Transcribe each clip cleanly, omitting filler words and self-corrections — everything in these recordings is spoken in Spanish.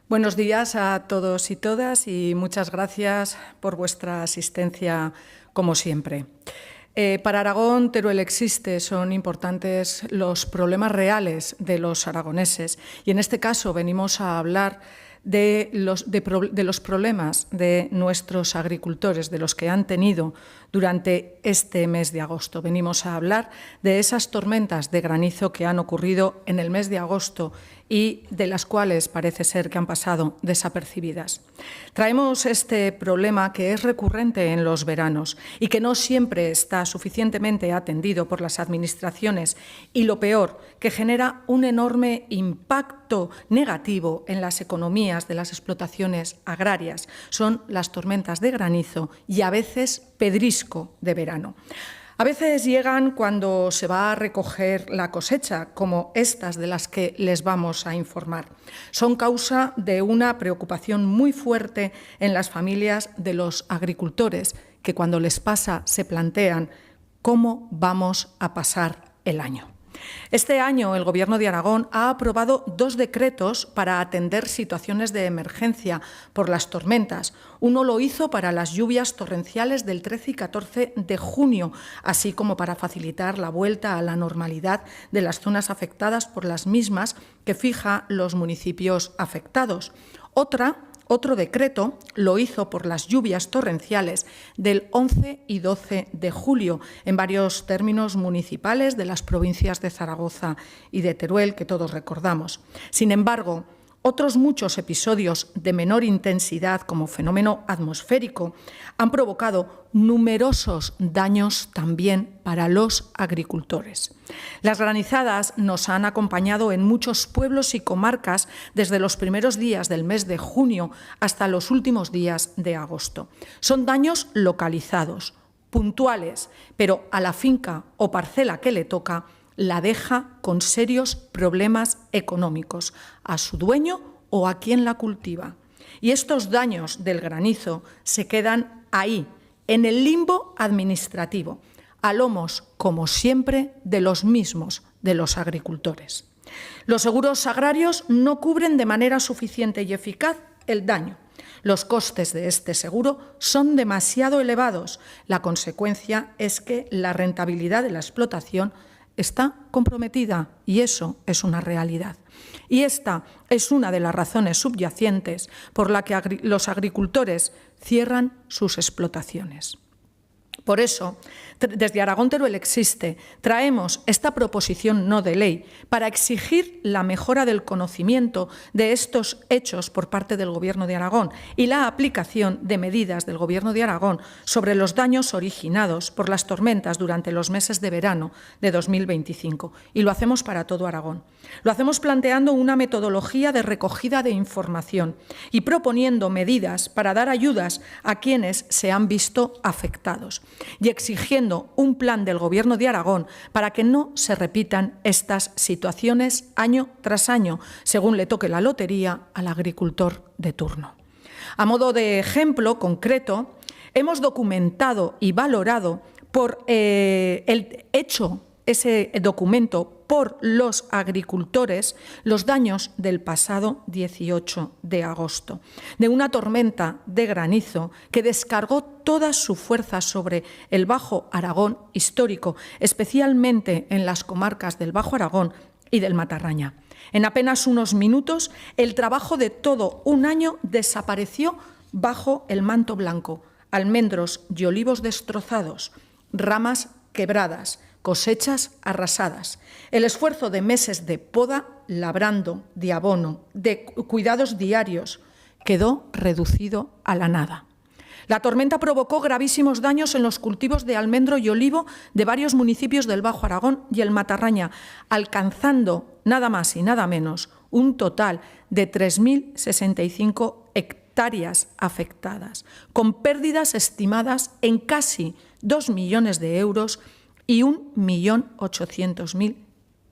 Buenos días a todos y todas y muchas gracias por vuestra asistencia, como siempre. Para Aragón, Teruel existe, son importantes los problemas reales de los aragoneses y en este caso venimos a hablar de los problemas de nuestros agricultores, de los que han tenido durante este mes de agosto. Venimos a hablar de esas tormentas de granizo que han ocurrido en el mes de agosto y de las cuales parece ser que han pasado desapercibidas. Traemos este problema que es recurrente en los veranos y que no siempre está suficientemente atendido por las administraciones y, lo peor, que genera un enorme impacto negativo en las economías de las explotaciones agrarias. Son las tormentas de granizo y a veces pedrisco de verano. A veces llegan cuando se va a recoger la cosecha, como estas de las que les vamos a informar. Son causa de una preocupación muy fuerte en las familias de los agricultores, que cuando les pasa se plantean cómo vamos a pasar el año. Este año el Gobierno de Aragón ha aprobado 2 decretos para atender situaciones de emergencia por las tormentas. Uno lo hizo para las lluvias torrenciales del 13 y 14 de junio, así como para facilitar la vuelta a la normalidad de las zonas afectadas por las mismas que fija los municipios afectados. Otro decreto lo hizo por las lluvias torrenciales del 11 y 12 de julio en varios términos municipales de las provincias de Zaragoza y de Teruel, que todos recordamos. Sin embargo, otros muchos episodios de menor intensidad como fenómeno atmosférico han provocado numerosos daños también para los agricultores. Las granizadas nos han acompañado en muchos pueblos y comarcas desde los primeros días del mes de junio hasta los últimos días de agosto. Son daños localizados, puntuales, pero a la finca o parcela que le toca la deja con serios problemas económicos, a su dueño o a quien la cultiva. Y estos daños del granizo se quedan ahí, en el limbo administrativo, a lomos, como siempre, de los mismos, de los agricultores. Los seguros agrarios no cubren de manera suficiente y eficaz el daño. Los costes de este seguro son demasiado elevados. La consecuencia es que la rentabilidad de la explotación está comprometida y eso es una realidad. Y esta es una de las razones subyacentes por la que los agricultores cierran sus explotaciones. Por eso, desde Aragón Teruel existe, traemos esta proposición no de ley para exigir la mejora del conocimiento de estos hechos por parte del Gobierno de Aragón y la aplicación de medidas del Gobierno de Aragón sobre los daños originados por las tormentas durante los meses de verano de 2025. Y lo hacemos para todo Aragón. Lo hacemos planteando una metodología de recogida de información y proponiendo medidas para dar ayudas a quienes se han visto afectados y exigiendo un plan del Gobierno de Aragón para que no se repitan estas situaciones año tras año, según le toque la lotería al agricultor de turno. A modo de ejemplo concreto, hemos documentado y valorado ese documento por los agricultores los daños del pasado 18 de agosto, de una tormenta de granizo que descargó toda su fuerza sobre el Bajo Aragón histórico, especialmente en las comarcas del Bajo Aragón y del Matarraña. En apenas unos minutos, el trabajo de todo un año desapareció bajo el manto blanco, almendros y olivos destrozados, ramas quebradas, cosechas arrasadas, el esfuerzo de meses de poda, labrando, de abono, de cuidados diarios, quedó reducido a la nada. La tormenta provocó gravísimos daños en los cultivos de almendro y olivo de varios municipios del Bajo Aragón y el Matarraña, alcanzando nada más y nada menos un total de 3.065 hectáreas afectadas, con pérdidas estimadas en casi 2 millones de euros y 1.800.000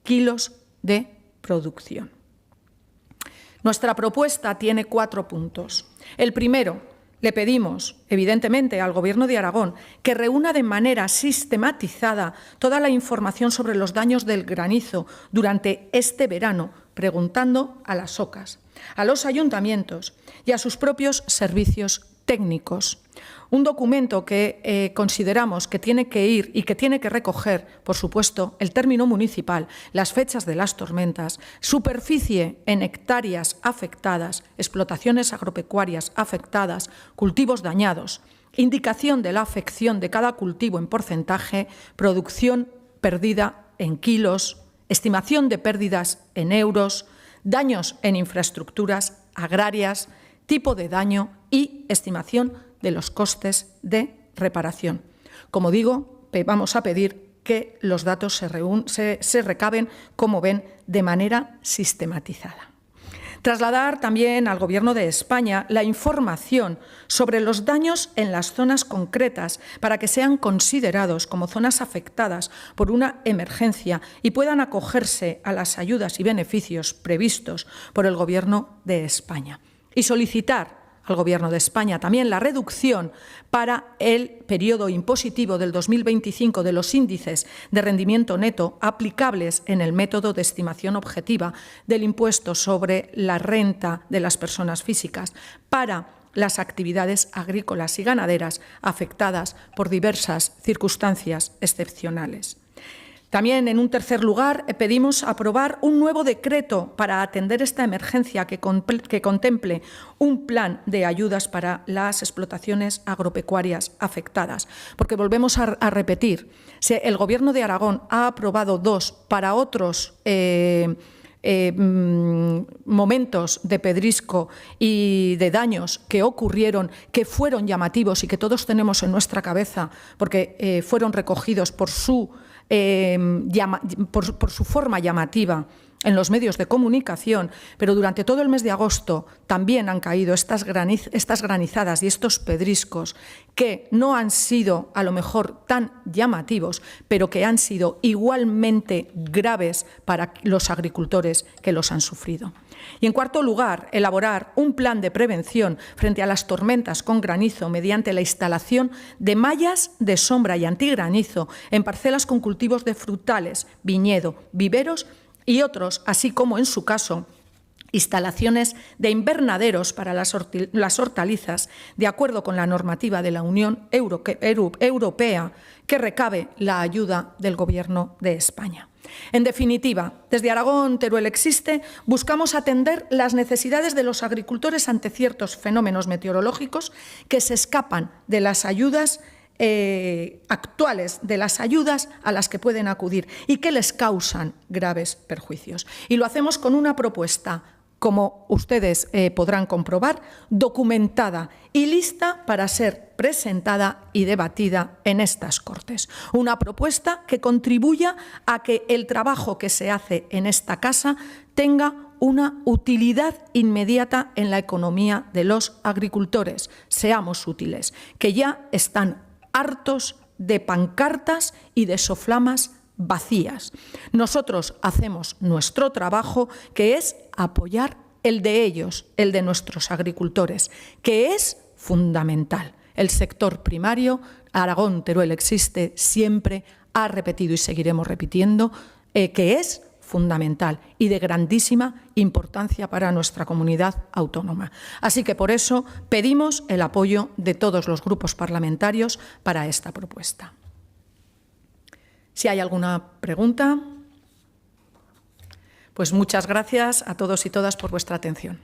kilos de producción. Nuestra propuesta tiene 4 puntos. El primero, le pedimos, evidentemente, al Gobierno de Aragón que reúna de manera sistematizada toda la información sobre los daños del granizo durante este verano, preguntando a las OCAs, a los ayuntamientos y a sus propios servicios técnicos. Un documento que consideramos que tiene que ir y que tiene que recoger, por supuesto, el término municipal, las fechas de las tormentas, superficie en hectáreas afectadas, explotaciones agropecuarias afectadas, cultivos dañados, indicación de la afección de cada cultivo en porcentaje, producción perdida en kilos, estimación de pérdidas en euros, daños en infraestructuras agrarias, tipo de daño y estimación de los costes de reparación. Como digo, vamos a pedir que los datos se recaben, como ven, de manera sistematizada. Trasladar también al Gobierno de España la información sobre los daños en las zonas concretas para que sean considerados como zonas afectadas por una emergencia y puedan acogerse a las ayudas y beneficios previstos por el Gobierno de España. Y solicitar al Gobierno de España también la reducción para el periodo impositivo del 2025 de los índices de rendimiento neto aplicables en el método de estimación objetiva del impuesto sobre la renta de las personas físicas para las actividades agrícolas y ganaderas afectadas por diversas circunstancias excepcionales. También, en un tercer lugar, pedimos aprobar un nuevo decreto para atender esta emergencia que contemple un plan de ayudas para las explotaciones agropecuarias afectadas. Porque volvemos a repetir, si el Gobierno de Aragón ha aprobado dos para otros momentos de pedrisco y de daños que ocurrieron, que fueron llamativos y que todos tenemos en nuestra cabeza porque fueron recogidos por su forma llamativa en los medios de comunicación, pero durante todo el mes de agosto también han caído estas granizadas y estos pedriscos que no han sido a lo mejor tan llamativos, pero que han sido igualmente graves para los agricultores que los han sufrido. Y, en cuarto lugar, elaborar un plan de prevención frente a las tormentas con granizo mediante la instalación de mallas de sombra y antigranizo en parcelas con cultivos de frutales, viñedo, viveros y otros, así como, en su caso, instalaciones de invernaderos para las hortalizas, de acuerdo con la normativa de la Unión Europea, que recabe la ayuda del Gobierno de España. En definitiva, desde Aragón Teruel Existe buscamos atender las necesidades de los agricultores ante ciertos fenómenos meteorológicos que se escapan de las ayudas actuales, de las ayudas a las que pueden acudir y que les causan graves perjuicios. Y lo hacemos con una propuesta, como ustedes podrán comprobar, documentada y lista para ser presentada y debatida en estas Cortes. Una propuesta que contribuya a que el trabajo que se hace en esta casa tenga una utilidad inmediata en la economía de los agricultores. Seamos útiles, que ya están hartos de pancartas y de soflamas vacías. Nosotros hacemos nuestro trabajo, que es apoyar el de ellos, el de nuestros agricultores, que es fundamental. El sector primario, Aragón Teruel Existe, siempre ha repetido y seguiremos repitiendo que es fundamental y de grandísima importancia para nuestra comunidad autónoma. Así que por eso pedimos el apoyo de todos los grupos parlamentarios para esta propuesta. Si hay alguna pregunta, pues muchas gracias a todos y todas por vuestra atención.